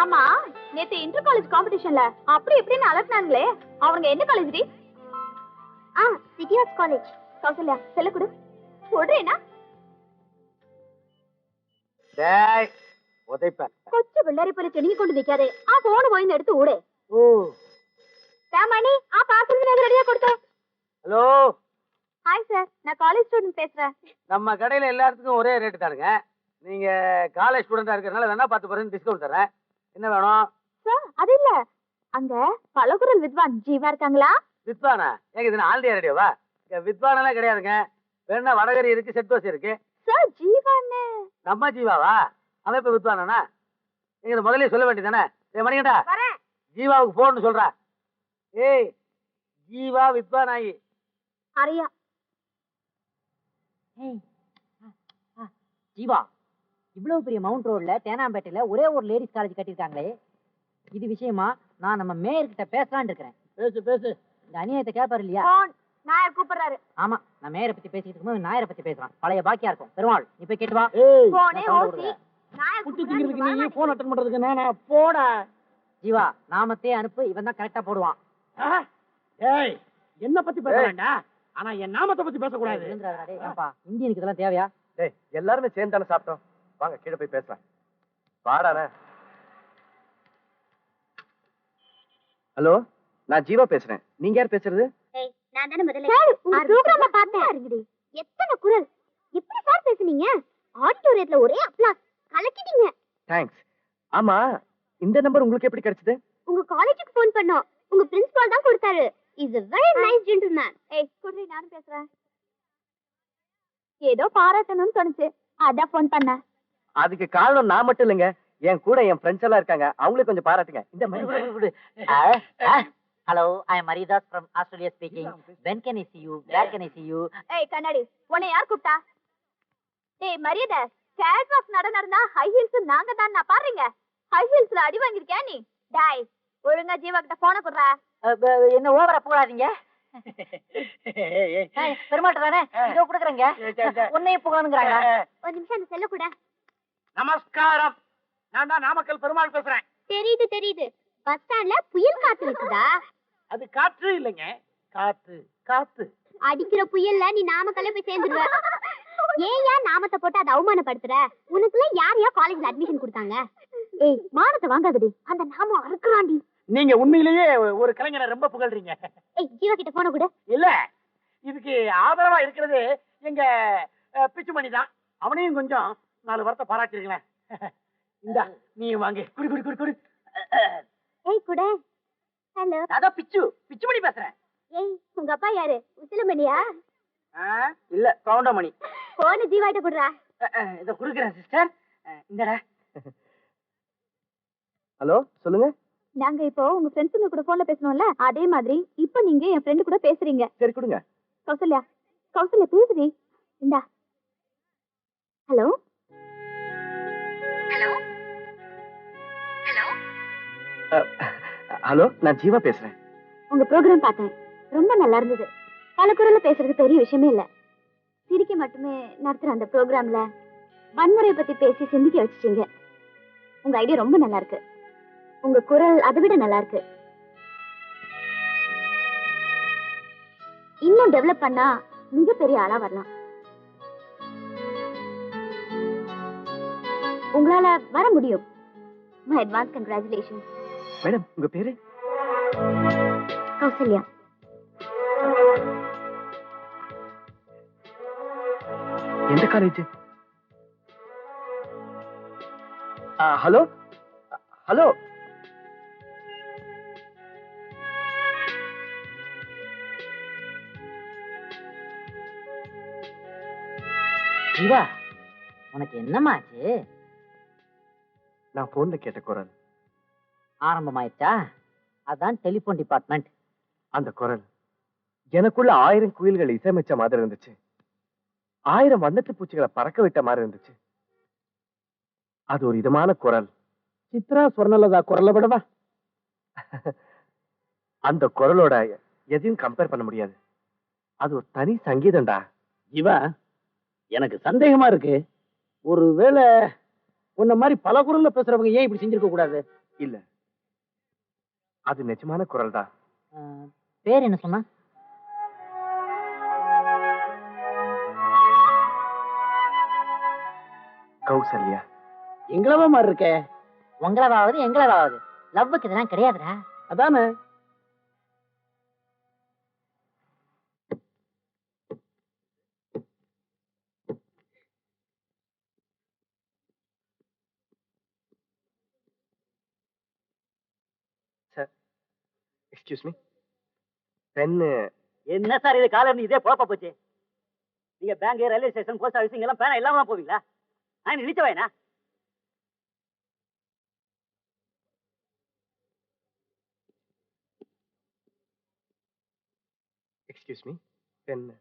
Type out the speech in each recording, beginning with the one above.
ஆமா, நேத்து inter college காம்படிஷன்ல அப்படி இப்படின்னு அலட்டினாங்களே, அவங்க என்ன காலேஜ் டி? City arts college. கௌசல்யா செல்ல கொடு. சொல்றேனா? டேய் உதைப்பேன். கொச்சு பிள்ளரை போல செடிங்க கொண்டு நிக்காதே. போன் போய் எடுத்து ஓடு. ஓ ராமணி, பார்சல் ரெடியா கொடுத்தோ. ஹலோ. ஹாய் சார், நான் காலேஜ் ஸ்டூடண்ட் பேசுறேன். நம்ம கடையில எல்லாத்துக்கும் ஒரே ரேட்டு தானுங்க. நீங்க காலேஜ் ஸ்டூடெண்டா இருக்கறனால வேணா 10% டிஸ்கவுண்ட் தரேன். என்ன வேணும்? சார் அது இல்ல, அங்க பலகுரல் வித்வான் ஜீவா இருக்காங்களா? வித்வானா? ஏங்க இது ஆல் இந்தியா ரேடியோவா? இங்க வித்வானெல்லாம் கிடையாதுங்க. வேணா வடகரி இருக்கு, செட் தோசை இருக்கு. சார் ஜீவான்னு நம்ம ஜீவாவா? அவன் இப்ப வித்வானா? நீங்க இதை முதல்ல சொல்ல வேண்டியதானே? மணிகண்டா ஜீவாவுக்கு போன்னு சொல்றா. ஏய் ஜீவா வித்வானாயி அரியா. ஜீவா, இவ்வளவு பெரிய மவுண்ட் ரோட்ல தேனாம்பேட்டையில ஒரே ஒரு லேடிஸ் காலேஜ் கட்டிருக்காங்களே, இது விஷயமா நான் நம்ம மேயர் கிட்ட பேசலான்னு இருக்கிறேன். பேசு பேசு. இந்த அநியாயத்தை கேட்பாரு இல்லையா? நாயர் கூப்பிடுறாரு. ஆமா, நான் மேயரை பத்தி பேசிட்டு இருக்கும்போது நாயரை பத்தி பேசுறான். பழைய பாக்கியா இருக்கும். பெருமாள் நீ போய் கேட்டு வா. போனே ஓசி. நாயர் குட்டி திங்கிறதுக்கு நீ போன் அட்டெண்ட் பண்றதுக்கு நானா போடா. ஜீவா, நாமத்தே அனுப்பு, இவன் தான் கரெக்டா போடுவான். ஏய் என்ன பத்தி பேசறேன்டா, ஆனா என் நாமத்தை பத்தி பேச கூடாது. விழுந்துறாதடா டேய். ஏன்பா இந்தியனுக்கு இதெல்லாம் தேவையா? டேய் எல்லாரும் சேர்ந்து தானே சாப்பிட்டோம். வாங்க கீழே போய் பேசலாம். வாடானே. ஹலோ, நான் ஜீவா பேசுறேன். நீங்க யார் பேசுறது? ஏய், நான் தான முதல்ல. சார், உங்க புரோகிராம பார்த்தேன். இருங்கடி. எத்தனை குரல். எப்படி சார் பேசுனீங்க? ஆடிட்டோரியத்துல ஒரே அப்ளாஸ். கலக்கிட்டீங்க. தேங்க்ஸ். ஆமா, இந்த நம்பர் உங்களுக்கு எப்படி கிடைச்சது? உங்க காலேஜுக்கு ஃபோன் பண்ணோம். உங்க பிரின்சிபால் தான் கொடுத்தாரு. Is a very nice gentleman. ஏய், குடி நான் பேசுறேன். ஏதோ பாராட்டணும்னு தோணுச்சு. அதான் ஃபோன் பண்ணேன். அதுக்கு காரணம் நான் மட்டும் இல்லைங்க, என் கூட என் ஃப்ரெண்ட்ஸ் எல்லாம் இருக்காங்க. அவங்களே கொஞ்சம் பாராட்டுங்க. இந்த மாதிரி. Hello, I am Maridas from Australia speaking. when can I see you? where can I see you? ஏய் கண்ணாடி, உன்னை யார் கூப்பிட்டா? ஏய் மரியாதை, கேட் வாக் நடந்தா ஹை ஹீல்ஸ் நாங்க தான் நான் பாருங்க. ஹை ஹீல்ஸ்ல அடி வாங்கிருக்கே நீ. டேய், ஒழுங்கா ஜீவா கிட்ட போன குடுறா. என்ன ஓவரா போடாதீங்க. பெருமாட்ட தானே இதோ குடுக்குறேங்க. உன்னையும் புகழனுங்கிறாங்க. ஒரு நிமிஷம் அந்த செல்ல கூட. நமஸ்காரம். நான் தான் நாமக்கல் பெருமாள் பேசுறேன். தெரியுது தெரியுது. பஸ் ஸ்டாண்ட்ல புயல் காத்து இருக்குதா? அது காற்று இல்லைங்க, காத்து காத்து. அடிக்கிற புயல்ல நீ நாமக்கல்ல போய் சேர்ந்துடுவ. ஏன் நாமத்தை போட்டு அதை அவமானப்படுத்துற? உனக்குள்ள யாரையா காலேஜ்ல அட்மிஷன் கொடுத்தாங்க? ஏய் மானத்தை வாங்காதடி, அந்த நாமம் அறுக்குறாண்டி. நீங்க உண்மையிலேயே ஒரு கலைஞரை ரொம்ப புகழ்றீங்க. ஏய் ஜீவா கிட்ட போன கூட. இல்ல, இதுக்கு ஆதரவா இருக்கிறது எங்க பிச்சுமணி தான். அவனையும் கொஞ்சம் 4 வார்த்தை பாராட்டிருங்களேன். இந்த நீ வாங்க. குடி குடி குடி குடி. ஏய் கூட. ஹலோ, அதான் பிச்சுமணி பேசுறேன். ஏய் உங்க அப்பா யாரு? உசிலமணியா? இல்ல, கவுண்டமணி. போன ஜீவாட்ட குடுறா. இத குடுக்குறேன் சிஸ்டர். இந்தடா. ஹலோ சொல்லுங்க. நாங்க இப்போ உங்க ஃப்ரெண்ட்ஸுங்க கூட போன்ல பேசணும்ல, அதே மாதிரி இப்போ நீங்க என் ஃப்ரெண்ட் கூட பேசுறீங்க. சரி கொடுங்க. கௌசல்யா, கௌசல்யா பேசுறீ. இந்தா. Hello hello hello. ஹலோ, நான் ஜீவா பேசுறேன். உங்க ப்ரோக்ராம் பார்த்தேன், ரொம்ப நல்லா இருந்தது. பல குரல்ல பேசுறது பெரிய விஷயமே இல்ல. சிரிக்க மட்டுமே நடத்துற அந்த ப்ரோக்ராம்ல வன்முறையை பத்தி பேசி சிந்திக்க வச்சுட்டீங்க. உங்க ஐடியா ரொம்ப நல்லா இருக்கு. உங்க குரல் அதை விட நல்லா இருக்கு. இன்னும் டெவலப் பண்ணா மிகப்பெரிய ஆளா வரலாம். உங்களால வர முடியும். My advance congratulations. மேடம் உங்க பேரு? கௌசல்யா. எந்த காலேஜ்? Hello hello. ஜீவா, உனக்கு என்னமாச்சு? நான் போன்ல கேட்ட குரல் ஆரம்பமாயிடுச்சா? அதான் டெலிபோன் டிபார்ட்மெண்ட். அந்த குரல் எனக்குள்ள 1000 குயில்கள் இசையமைச்ச மாதிரி இருந்துச்சு. 1000 வண்ணத்து பூச்சிகளை பறக்க விட்ட மாதிரி இருந்துச்சு. அது ஒரு இதமான குரல். சித்ரா சொர்ணலதா குரலை விடவா? அந்த குரலோட எதையும் கம்பேர் பண்ண முடியாது. அது ஒரு தனி சங்கீதம்டா. ஜீவா, எனக்கு சந்தேகமா இருக்கு. ஒருவேளை உன்ன மாதிரி பல குரல்ல பேசுறவங்க ஏன் இப்படி செஞ்சிருக்க கூடாது? இல்ல, அது நிஜமான குரல் தான். பேர் என்ன சொன்னா? கௌசல்யா. எங்களவா மாதிரி இருக்கே. உங்களவாவது எங்களவாவது லவ்வுக்கு இதெல்லாம் கிடையாதுடா. அதானே. Sir, excuse me, pen. என்ன சார் இது காலையில இருந்து இதே பொழப்பா போச்சு? நீங்க bank, railway station, post office எல்லாம் பேனா இல்லாம தான் போவீங்களா? நான் இழிச்ச வேணா? Excuse me, pen.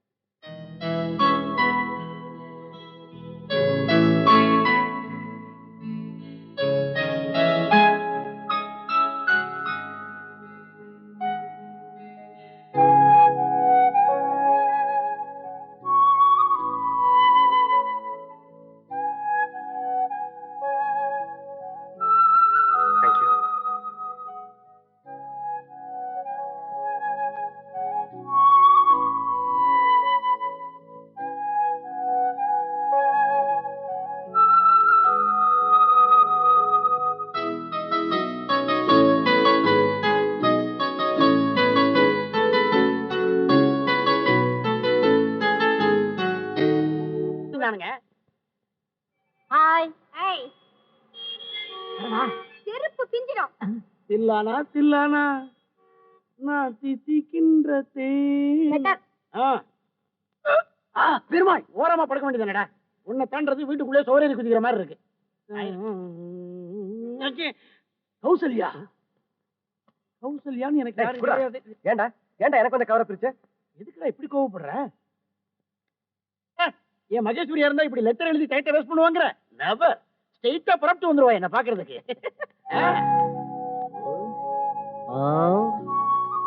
Thank you. Hi. ஏய், செருப்பு பிஞ்சிடும். தில்லானா தில்லானா நான் தித்திக்கின்ற லெட்டர். பெருமாள், ஓரமா படுக்க வேண்டியதானடா. உன்னை தாண்டது வீட்டுக்குள்ளே சோரேறி குதிக்கிற மாதிரி இருக்கு. கௌசல்யா, கௌசல்யான்னு எனக்கு யாரும் தெரியாது. ஏண்டா ஏண்டா எனக்கு கொஞ்சம் கவர பிரிச்ச? எதுக்குடா இப்படி கோவப்படுற? என் மகேஸ்வரியா இருந்தா இப்படி லெட்டர் எழுதி டைட்ட வேஸ்ட் பண்ணுவாங்கற? நெவர். ஸ்ட்ரைட்டா புறப்பட்டு வந்துருவா என்ன பாக்குறதுக்கு.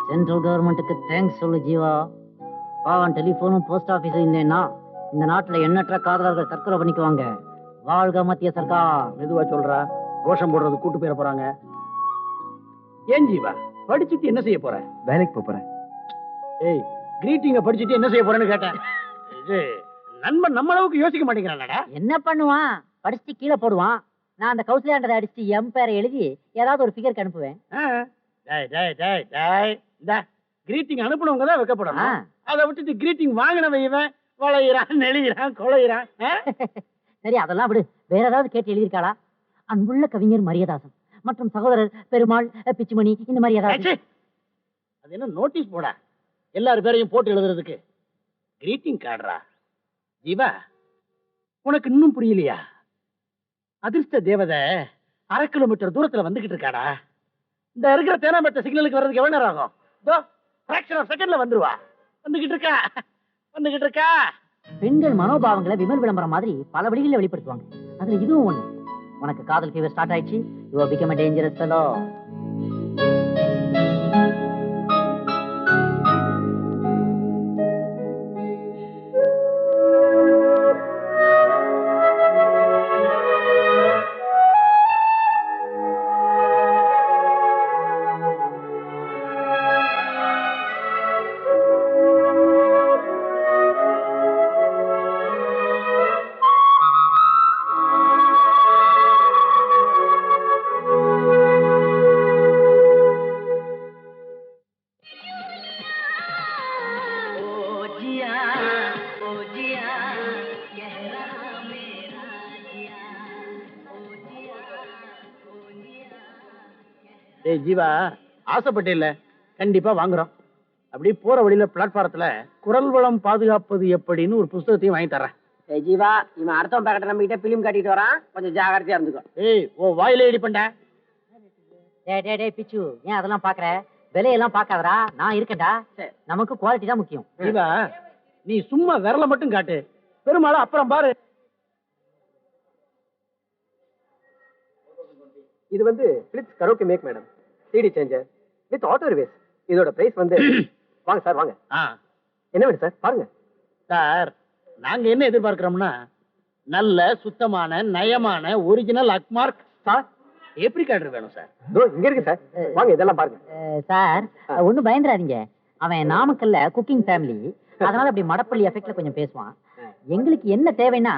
சென்ட்ரல் கவர்மெண்ட்டுக்கு தேங்க்ஸ் சொல்லு ஜீவா. பாவம், டெலிஃபோனும் போஸ்ட் ஆபீஸும் இல்லைன்னா இந்த நாட்டுல எண்ணற்ற காதலர்கள் தற்கொலை பண்ணிக்குவாங்க. வாழ்க மத்திய சர்க்கார். மெதுவா சொல்றா, கோஷம் போடுறது கூட்டு போயிட போறாங்க. ஏன் ஜீவா, படிச்சுட்டு என்ன செய்ய போற? வேலைக்கு போறேன். ஏய், கிரீட்டிங்க படிச்சுட்டு என்ன செய்ய போறேன்னு கேட்டேன். இது நண்பன் நம்ம அளவுக்கு யோசிக்க மாட்டேங்கிறானடா. என்ன பண்ணுவான்? படிச்சு கீழே போடுவான். நான் அந்த கௌசல்யாண்டதை அடிச்சு எம் பேரை எழுதி ஏதாவது ஒரு ஃபிகருக்கு அனுப்புவேன். கிரீட்டிங் அனுப்புனவங்க தான் வைக்கப்படணும். ஆ. அதை விட்டுட்டு கிரீட்டிங் வாங்கினவன் இவன் வளையிறான், நெளியிறான், கொலையிறான். சரி, அதெல்லாம் விடு. வேற ஏதாவது கேட்டு எழுதியிருக்காளா? அன்புள்ள கவிஞர் மரியதாசன் மற்றும் சகோதரர் பெருமாள் பிச்சுமணி, இந்த மாதிரி ஏதாவது? அது என்ன நோட்டீஸ் போடா, எல்லாரும் பேரையும் போட்டு எழுதுறதுக்கு. கிரீட்டிங் கார்டுரா. ஜீவா, உனக்கு இன்னும் புரியலையா? அதிர்ஷ்ட தேவதை 1/2 கிலோமீட்டர் தூரத்துல வந்துகிட்டு இருக்காடா. இந்த இருக்கிற தேனாம்பேட்டை சிக்னலுக்கு வர்றதுக்கு எவ்வளவு நேரம் ஆகும்? ஃபிராக்ஷன் ஆஃப் செகண்ட்ல வந்துருவா. வந்துகிட்டு இருக்கா, வந்துகிட்டு இருக்கா. பெண்கள் மனோபாவங்களை விமல் விளம்பரம் மாதிரி பல வழிகளில் வெளிப்படுத்துவாங்க. அதுல இதுவும் ஒண்ணு. உனக்கு காதல் ஃபீவர் ஸ்டார்ட் ஆயிடுச்சு. You are become a dangerous fellow. டேய் ஜீவா, ஆசைப்பட்டே இல்ல, கண்டிப்பா வாங்குறோம். அப்படி போற வழியில பிளாட்பாரத்துல குரல் வளம் பாதுகாப்பது எப்படின்னு ஒரு புஸ்தகத்தையும் வாங்கி தரேன். ஜீவா, இவன் அடுத்தவன் பேக்கெட்டை நம்பிக்கிட்ட பிலிம் காட்டிட்டு வரான், கொஞ்சம் ஜாகிரதையா இருந்துக்கோ. ஏய், ஓ வாயிலே இடி பண்ண. டேய் பிச்சு, ஏன் அதெல்லாம் பாக்குற? விலையெல்லாம் பாக்காதடா, நான் இருக்கேன்டா. நமக்கு குவாலிட்டி தான் முக்கியம். ஜீவா, நீ சும்மா விரல மட்டும் காட்டு, பெருமாளை அப்புறம் பாரு. இது வந்து Philips karaoke make madam, CD changer with auto reverse. இதோட பிரைஸ் வந்து வாங்க சார் வாங்க. என்ன வேணும் சார் பாருங்க. சார், நாங்க என்ன எதிர்பார்க்கிறோம்னா நல்ல சுத்தமான நயமான original Agmark. Sir tape recorder வேணும் சார். இதோ இங்க இருக்கு சார். வாங்க இதெல்லாம் பாருங்க. சார் ஒண்ணும் பயந்துறாதீங்க. அவன் நாமக்கல்ல குக்கிங் ஃபேமிலி, அதனால அப்படி மடப்பள்ளி எஃபெக்ட்ல கொஞ்சம் பேசுவான். எங்களுக்கு என்ன தேவைன்னா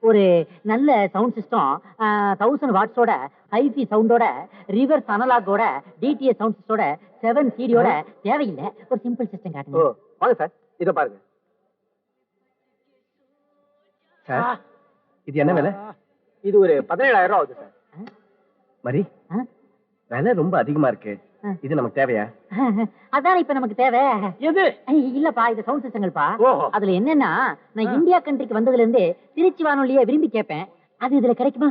ஒரு நல்ல சவுண்ட் சிஸ்டம், 1000 வாட்ஸோட ஹைஃபி சவுண்டோட, ரிவர்ஸ் அனலாகோட, டிடிஎஸ் சவுண்ட் சிஸ்டோட, 7 சிடியோட தேவையில்லை. ஒரு சிம்பிள் சிஸ்டம் ஓ காட்டுங்க. வாங்க சார், இத பாருங்க சார். இது என்ன விலை? இது ஒரு 17,000 ரூபாய் ஆகுது சார். மரி விலை ரொம்ப அதிகமா இருக்கு. இது நமக்கு தேவையா? அதான் இப்ப நமக்கு தேவை. எது? இல்லப்பா, இது சவுண்ட் சிஸ்டங்கள்ப்பா. ஓஹோ. அதுல என்னன்னா, நான் இந்தியா கண்ட்ரிக்கு வந்ததுல இருந்து திருச்சி வானொலியை விரும்பி கேட்பேன். அது இதுல கிடைக்குமா?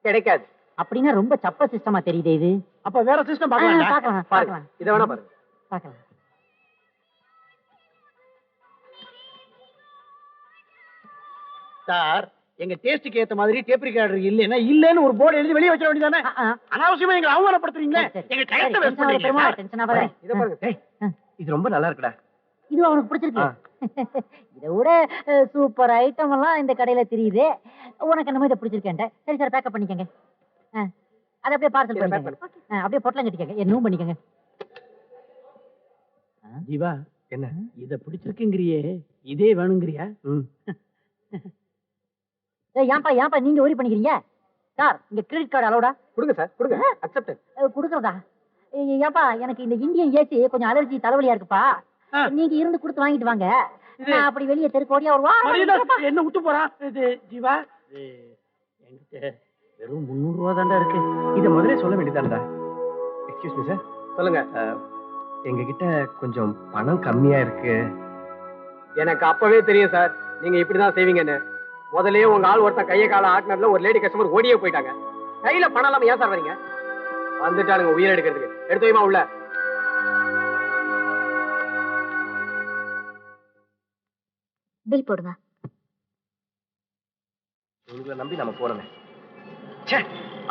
கிடைக்காது. அப்படின்னா ரொம்ப சப்ப சிஸ்டமா தெரியுது இது. அப்ப வேற சிஸ்டம் பார்க்கலாம். பார்க்கலாம் பாருங்க, பார்க்கலாம் இத வேணா பாருங்க. பார்க்கலாம். சார், எங்க டேஸ்டுக்கு ஏத்த மாதிரி டேப் ரெக்கார்டர் இல்லைன்னா இல்லன்னு ஒரு போர்டு எழுதி வெளியே வச்சிட வேண்டியதானே? அனாவசியமா எங்களை அவமானப்படுத்துறீங்களே. எங்க டயத்தை வேஸ்ட் பண்றீங்க சார். டென்ஷன் ஆகாத. இத பாருங்க. ஏய், இது ரொம்ப நல்லா இருக்குடா. இது அவனுக்கு பிடிச்சிருக்கு. இதை விட சூப்பர் ஐட்டம் எல்லாம் இந்த கடையில தெரியுது. உனக்கு என்னமோ இதை பிடிச்சிருக்கேன். சரி சார், பேக்கப் பண்ணிக்கங்க. அதை அப்படியே பார்சல் பண்ணிக்கங்க. அப்படியே பொட்டலம் கட்டிக்கங்க, என்னவும் பண்ணிக்கங்க. ஜீவா, என்ன இத பிடிச்சிருக்குங்கறியே, இதே வேணுங்கறியா? ஏன்பா நீங்க ஒரி பண்ணிக்கிறீங்க? சார், இங்க கிரெடிட் கார்டு அலோடா? கொடுங்க சார், கொடுங்க. அக்செப்ட். கொடுக்கறதா? ஏன்பா, எனக்கு இந்த இந்தியன் ஏசி கொஞ்சம் அலர்ஜி, தலைவலியா இருக்குப்பா. நீங்க இருந்து கொடுத்து வாங்கிட்டு வாங்க. நான் அப்படி வெளியே தெருக்கோடியா ஒரு என்ன விட்டு போறான் இது? ஜீவா, என்கிட்ட வெறும் 300 ரூபா தான்டா இருக்கு. இத முதல்ல சொல்ல வேண்டியதான்டா. Excuse me sir. சொல்லுங்க. எங்க கிட்ட கொஞ்சம் பணம் கம்மியா இருக்கு. எனக்கு அப்பவே தெரியும் சார், நீங்க இப்படிதான் செய்வீங்கன்னு. முதல்லயே உங்க ஆள் ஒருத்தன் கையை கால ஆட்டினதுல ஒரு லேடி கஸ்டமர் ஓடியே போயிட்டாங்க. கையில பணம் இல்லாம ஏன் சார் வரீங்க? வந்துட்டானுங்க உயிர் எடுக்கிறதுக்கு. எடுத்து வைமா உள்ள. பில் போடுங்க. உங்களை நம்பி நம்ம போறோமே. ச்சே,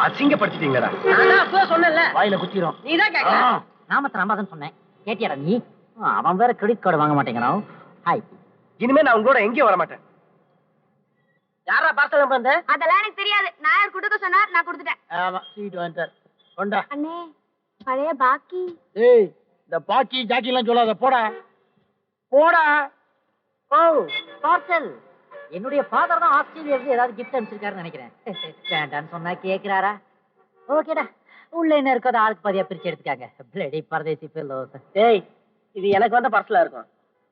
அசிங்கப்படுத்திட்டீங்களா? நான் அப்போ சொன்னேன்ல, வாயில குத்திரும். நீதான் கேட்கல. நாமத்தை நம்பாதன்னு சொன்னேன், கேட்டியாடா நீ? அவன் வேற கிரெடிட் கார்டு வாங்க மாட்டேங்கிறான். ஹாய், இனிமே நான் உங்களோட எங்கேயும் வர மாட்டேன். யாரா பார்சல் நம்பர்? அதெல்லாம் எனக்கு தெரியாது. நான் யார் கொடுக்க சொன்னார், நான் கொடுத்துட்டேன். ஆமா, சீட் வாங்கிட்டார். கொண்டா. அண்ணே, பழைய பாக்கி. ஏய், இந்த பாக்கி ஜாக்கி எல்லாம் சொல்லாத. போடா போடா. ஓ, பார்சல். என்னுடைய ஃபாதர் தான் ஆஸ்திரேலியா இருந்து ஏதாவது கிஃப்ட் அனுப்பிச்சிருக்காருன்னு நினைக்கிறேன். வேண்டான்னு சொன்னா கேக்குறாரா? ஓகேடா, உள்ள என்ன இருக்கோ அதை ஆளுக்கு பாதியா பிரிச்சு எடுத்துக்காங்க. பிளடி பரதேசி ஃபெல்லோஸ். டேய், இது எனக்கு வந்த பார்சலா இருக்கும்.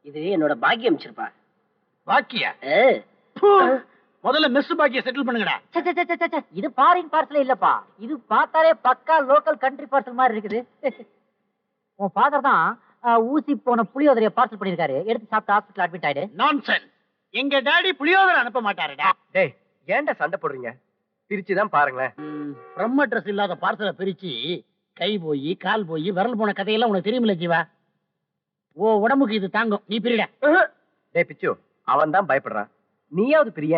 இது என்னோட பாக்கி அனுப்பிச்சிருப்பா. பாக்கியா? முதல்ல மெஸ் பாக்கிய செட்டில் பண்ணுங்கடா. இது ஃபாரின் பார்சல் இல்லப்பா, இது பார்த்தாலே பக்கா லோக்கல் கண்ட்ரி பார்சல் மாதிரி இருக்குது. உன் ஃபாதர் தான் ஊசி போன புளியோதரைய பார்சல் பண்ணிருக்காரு. எடுத்து சாப்பிட்டு ஹாஸ்பிட்டல் அட்மிட் ஆயிடு. நான்சென்ஸ். எங்க டாடி புளியோதரை அனுப்ப மாட்டாருடா. டேய், ஏன்டா சண்டை போடுறீங்க? பிரிச்சுதான் பாருங்களேன். ஃப்ரம் அட்ரஸ் இல்லாத பார்சலை பிரிச்சு கை போய் கால் போய் விரல் போன கதையெல்லாம் உனக்கு தெரியுமில்ல ஜீவா? ஓ உடம்புக்கு இது தாங்கும். நீ பிரிடா. டேய் பிச்சு, அவன் தான் பயப்படுறான், நீயாவது பிரிய.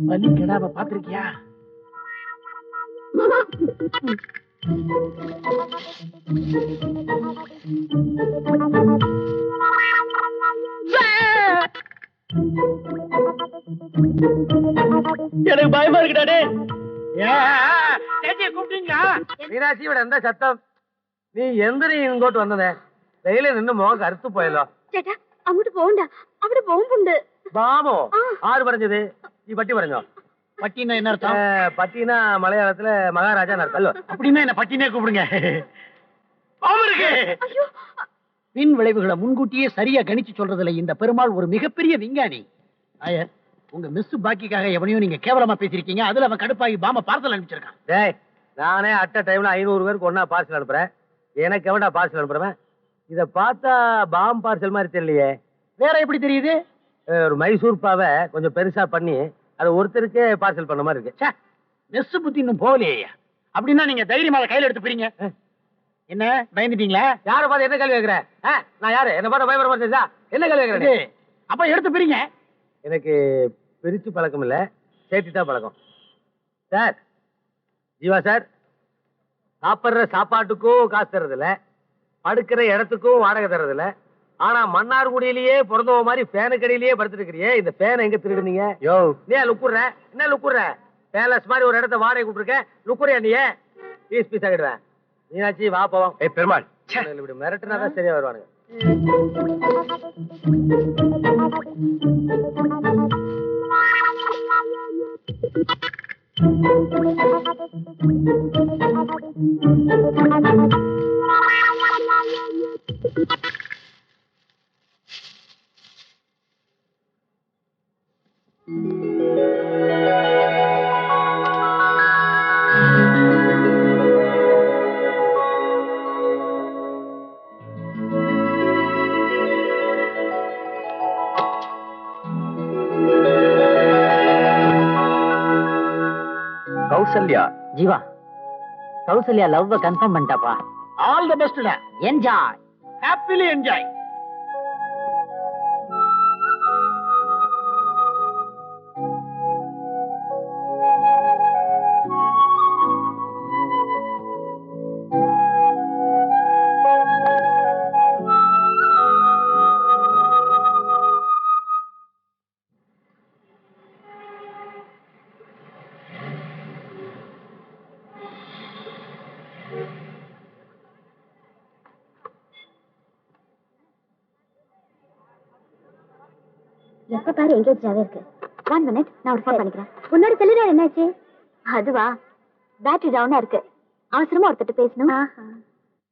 பலி கெடாவ பாத்திருக்கியா? எனக்கு பயமா இருக்குடா. கூப்பிட்டீங்களா? மீனாட்சியோட எந்த சத்தம்? நீ எந்திரி இங்கோட்டு வந்ததே. வெயில நின்று முகம் கருத்து போயலாம். ചേട്ടാ, അങ്ങോട്ട് പോകണ്ട. അവിടെ ബോംബുണ്ട്. பாமோ ஆறு பறஞ்சது. நீ பட்டி பறஞ்சோ? பட்டினா என்ன அர்த்தம்? பட்டினா மலையாளத்துல மகாராஜா அர்த்தம். அப்படின்னா என்ன பட்டினே கூப்பிடுங்க. பின் விளைவுகளை முன்கூட்டியே சரியா கணிச்சு சொல்றதுல இந்த பெருமாள் ஒரு மிகப்பெரிய விஞ்ஞானி. ஆயர், உங்க மிஸ் பாக்கிக்காக எவனையும் நீங்க கேவலமா பேசிருக்கீங்க. அதுல அவன் கடுப்பாகி பாம பார்சல் அனுப்பிச்சிருக்கான். டேய், நானே அட்ட டைம்ல 500 பேருக்கு ஒன்னா பார்சல் அனுப்புறேன். எனக்கு எவன்டா பார்சல் அனுப்புறேன்? இத பார்த்தா பாம் பார்சல் மாதிரி தெரியலையே. வேற எப்படி தெரியுது? ஒரு மைசூர் பாவை கொஞ்சம் பெருசா பண்ணி அதை ஒருத்தருக்கே பார்சல் பண்ண மாதிரி இருக்கு. நெஸ் புத்தி இன்னும் போகலையா? அப்படின்னா நீங்க தைரியமா கையில எடுத்து போறீங்க. என்ன பயந்துட்டீங்களா? யாரை பார்த்து என்ன கேள்வி கேட்கிறேன்? நான் யாரு? என்ன பார்த்து பயப்பட மாட்டேன். என்ன கேள்வி கேட்கிறேன்? அப்ப எடுத்து போறீங்க. எனக்கு பிரிச்சு பழக்கம் இல்ல, சேர்த்துதான் பழக்கம். சார், ஜீவா சார், சாப்பிடுற சாப்பாட்டுக்கும் காசு தர்றது இல்ல, படுக்கிற இடத்துக்கும் வாடகை தர்றது இல்ல. ஆனா மன்னார்குடியிலேயே பிறந்தவ மாதிரி ஃபேனு கடையிலேயே படுத்துட்டு இருக்கிறியே, இந்த ஃபேனை எங்க திருடுனீங்க? யோ, நீ லுக்குற என்ன லுக்குற? பேலஸ் மாதிரி ஒரு இடத்த வாடகை கூப்பிட்டுருக்கேன். லுக்குறியா நீ பீஸ் ஆகிடுவேன். மீனாட்சி வா போவோம். பெருமாள் இப்படி மிரட்டுனாதான் சரியா வருவானுங்க. கௌசல்யா ஜீவா, கௌசல்யா லவ் கன்ஃபார்ம் பண்ணிட்டாப்பா. All the best. Enjoy, happily enjoy. எப்ப பாரு எங்கேஜாவே இருக்கு. 1 minute, நான் ஒரு ஃபோன் பண்ணிக்கிறேன். உன்னோட செல்லுலார் என்னாச்சு? அதுவா, பேட்டரி டவுனா இருக்கு. அவசரமா ஒருத்தட்ட பேசணும்.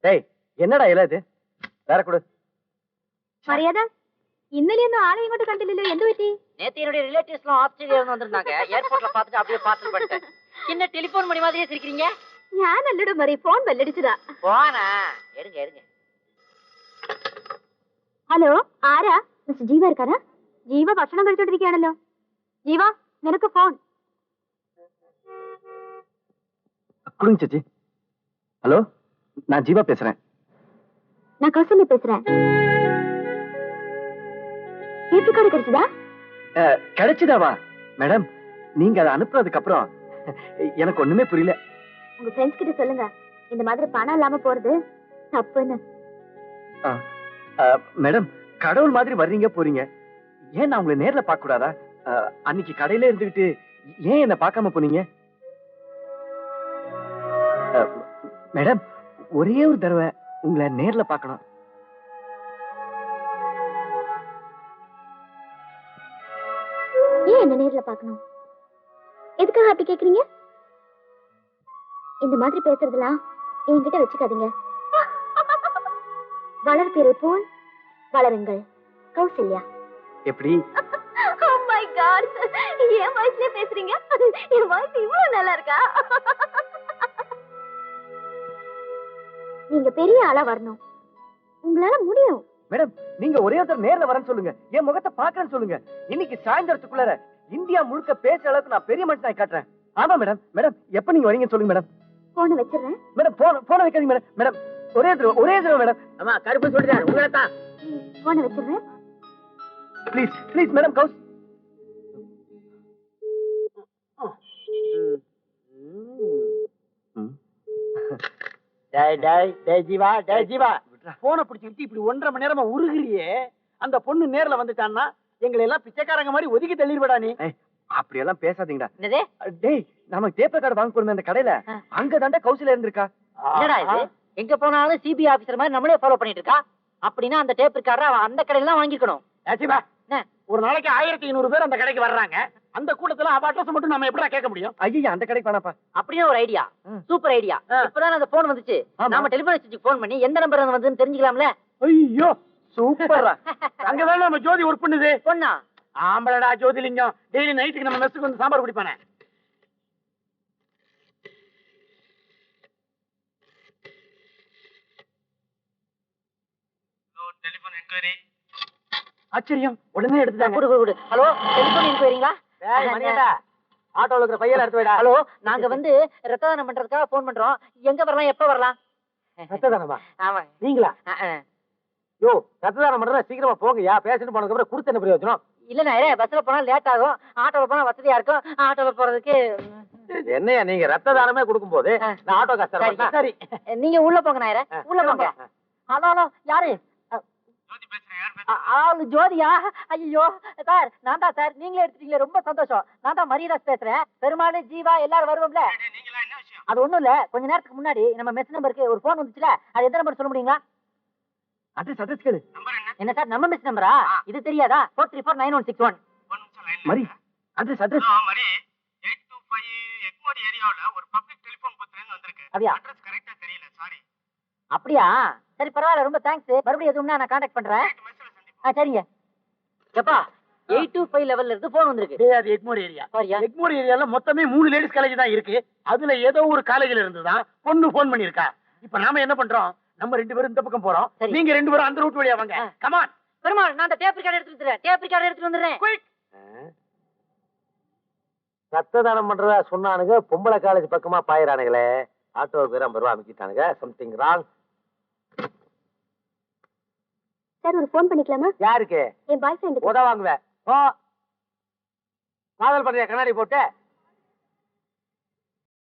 டேய் என்னடா இல்ல இது? வேற கொடு. மரியாதை, ഇന്നലെ ഒന്നും ആളെ ഇങ്ങോട്ട് കണ്ടില്ലല്ലോ. എന്ത് പറ്റി? நேத்து என்னுடைய ரிலேட்டிவ்ஸ்லாம் ஆஸ்திரேலியா இருந்து வந்திருந்தாங்க. ஏர்போர்ட்ல பார்த்துட்டு அப்படியே பார்சல் பண்ணிட்டேன். என்ன டெலிபோன் மணி மாதிரியே சிரிக்கிறீங்க? ഞാനല്ലടോ മറി, ഫോൺ ബെല്ലടിച്ചതാ. போனா எடுங்க எடுங்க. ഹലോ, ആരാ? മിസ്റ്റർ ജീവ ഇരിക്കാരാ? ജീവ ഭക്ഷണം കഴിച്ചോണ്ടിരിക്കുകയാണല്ലോ. ജീവ, നിനക്ക് ഫോൺ. குடுங்க சச்சி. ஹலோ, நான் ஜீவா பேசுறேன். நான் கௌசல்யா பேசுறேன். ஏபி கார்டு கிடைச்சதா? கிடைச்சதாவா மேடம்? நீங்க அதை அனுப்புறதுக்கு அப்புறம் எனக்கு ஒண்ணுமே புரியல. உங்க ஃப்ரெண்ட்ஸ் கிட்ட சொல்லுங்க, இந்த மாதிரி பணம் இல்லாம போறது தப்புன்னு. மேடம், கடவுள் மாதிரி வர்றீங்க போறீங்க, ஏன் நான் உங்களை நேர்ல பார்க்க கூடாதா? அன்னைக்கு கடையில இருந்துகிட்டு ஏன் என்ன பார்க்காம போனீங்க? மேடம், ஒரே ஒரு தடவை உங்களை நேர்ல பார்க்கணும். ஏன் என்ன நேர்ல பார்க்கணும்? எதுக்காக அப்படி கேக்குறீங்க? இந்த மாதிரி பேசுறதெல்லாம் என்கிட்ட வச்சுக்காதீங்க. வளர்ப்பிறை போல் வளருங்கள். கௌசல்யா. எப்படி? Oh my God! என் வாய்ஸ்லயே பேசுறீங்க? என் வாய்ஸ் இவ்வளவு நல்லா இருக்கா? நீங்க பெரிய ஆளா வரணும். உங்களால முடியும். மேடம், நீங்க ஒரே ஒருத்தர் நேர்ல வரேன்னு சொல்லுங்க, என் முகத்தை பாக்குறேன்னு சொல்லுங்க. இன்னைக்கு சாயந்தரத்துக்குள்ள இந்தியா முழுக்க பேசுற அளவுக்கு நான் பெரிய மனுஷனாய் காட்டுறேன். ஆமா மேடம். மேடம், எப்ப நீங்க வரீங்கன்னு சொல்லுங்க மேடம். போன வச்சிடுறேன். மேடம், போன வைக்காதீங்க மேடம். மேடம், ஒரே தடவை மேடம். ஆமா, கருப்பு சொல்லிட்டாரு உங்களை தான். போன வச்சிடுறேன். Please please madam. Gous Jeeva, போனை பிடிச்சிட்டு இப்படி 1.5 மணி நேரமா உருகிறியே. அந்த பொண்ணு நேர்ல வந்துட்டான்னா எங்களை எல்லாம் பிச்சைக்காரங்க மாதிரி ஒதுக்கி தள்ளிடுவடா நீ. அப்படி எல்லாம் பேசாதீங்கடா. என்னது? டேய், நமக்கு டேப் ரெக்கார்டு வாங்க போறோமே அந்த கடையில, அங்க தாண்டா கௌசல்யா இருந்திருக்கா. என்னடா இது? எங்க போனாலும் சிபிஐ ஆபீசர் மாதிரி நம்மளே ஃபாலோ பண்ணிட்டு இருக்கா. அப்படின்னா அந்த டேப் இருக்காரா அவன் அந்த கடையில தான் வாங்கிக்கணும். ஜீவா, ஒரு நாளைக்கு 1500 பேர் அந்த கடைக்கு வர்றாங்க. அந்த கூட்டத்துல அவ அட்ரஸ் மட்டும் நம்ம எப்படா கேட்க முடியும்? ஐயா, அந்த கடைக்கு வேணாப்பா. அப்படியே ஒரு ஐடியா, சூப்பர் ஐடியா. இப்பதான் அந்த போன் வந்துச்சு. நாம டெலிபோன் எக்ஸ்சேஞ்சுக்கு போன் பண்ணி எந்த நம்பர் வந்துன்னு தெரிஞ்சுக்கலாம்ல. ஐயோ சூப்பரா. அங்கதான் நம்ம ஜோதி ஒர்க் பண்ணுது. பொண்ணா? ஆம்பளடா ஜோதிலிங்கம். டெய்லி நைட்டுக்கு நம்ம மெஸ்ஸுக்கு வந்து சாம்பார் குடிப்பானே. Telephone enquiry. ஆச்சரியம், உடனே எடுத்துட்டாங்க. Hello, telephone என்கொயரிங்களா? மணியடா, ஆட்டோல இருக்கிற பையல எடுத்து வைடா. ஹலோ, நாங்க வந்து ரத்த தானம் பண்றதுக்காக போன் பண்றோம். எங்க வரலாம், எப்ப வரலாம்? ரத்த தானமா? ஆமா. நீங்களா? யோ, ரத்த தானம் பண்றதா சீக்கிரமா போங்கயா. பேசிட்டு போனதுக்கு அப்புறம் கொடுத்து என்ன பிரயோஜனம்? இல்ல நாயரே, பஸ்ல போனா லேட் ஆகும், ஆட்டோல போனா வசதியா இருக்கும். ஆட்டோல போறதுக்கு என்னையா நீங்க ரத்த தானமே கொடுக்கும் போது நான் ஆட்டோ காசு. சரி, நீங்க உள்ள போங்க நாயரே, உள்ள போங்க. ஹலோ ஹலோ, யாரு? ஆளு ஜோதியா? ஐயோ சார், நான் தான் சார். நீங்களே எடுத்துட்டீங்களே, ரொம்ப சந்தோஷம். நான் தான் மரியதாஸ் பேசுறேன். பெருமாள், ஜீவா எல்லாரும் வருவோம்ல. அது ஒண்ணும் இல்ல, கொஞ்ச நேரத்துக்கு முன்னாடி நம்ம மெஸ் நம்பருக்கு ஒரு போன் வந்துச்சுல, அது எந்த நம்பர் சொல்ல முடியுங்களா? அட்ரஸ் கேளு. என்ன சார், நம்ம மெஸ் நம்பரா? இது தெரியாதா? 4349161. மரி அட்ரஸ் மரி 825 எக்மோர் ஏரியாவுல ஒரு பப்ளிக் டெலிபோன் பூத்ல இருந்து வந்திருக்கு. அப்படியா? அட்ரஸ் கரெக்ட்டா தெரியல, சாரி. அப்படியா? சரி பரவாயில்ல, ரொம்ப தேங்க்ஸ். மறுபடியும் எதுவும்னா நான் கான்டாக்ட் பண்றேன். சரிங்க. எப்பா 825 லெவல்ல இருந்து போன் வந்திருக்கு. டேய், அது எக்மோர் ஏரியா. சாரியா? எக்மோர் ஏரியால மொத்தமே 3 லேடிஸ் காலேஜ் தான் இருக்கு. அதுல ஏதோ ஒரு காலேஜ்ல இருந்து தான் பொண்ணு போன் பண்ணிருக்கா. இப்ப நாம என்ன பண்றோம்? நம்ம 2 பேரும் இந்த பக்கம் போறோம். சரி. நீங்க 2 பேரும் அந்த ரூட் வழியா வாங்க. கமான். பெருமாள், நான் அந்த டேப் ரெக்கார்ட் எடுத்துட்டு வந்துறேன். டேப் ரெக்கார்ட் எடுத்துட்டு வந்துறேன். ரத்த தானம் பண்றதா சொன்னானுங்க, பொம்பளை காலேஜ் பக்கமா பாயிரானுங்களே. ஆட்டோவுக்கு 50 ரூபா அமைக்கிட்டானுங்க. Something wrong. சார், ஒரு ஃபோன் பண்ணிக்கலாமா? யாருக்கு? என் பாய் ஃப்ரெண்டுக்கு. உத வாங்குவேன். ஓ, காதல் பண்றியா கண்ணாடி போட்டு?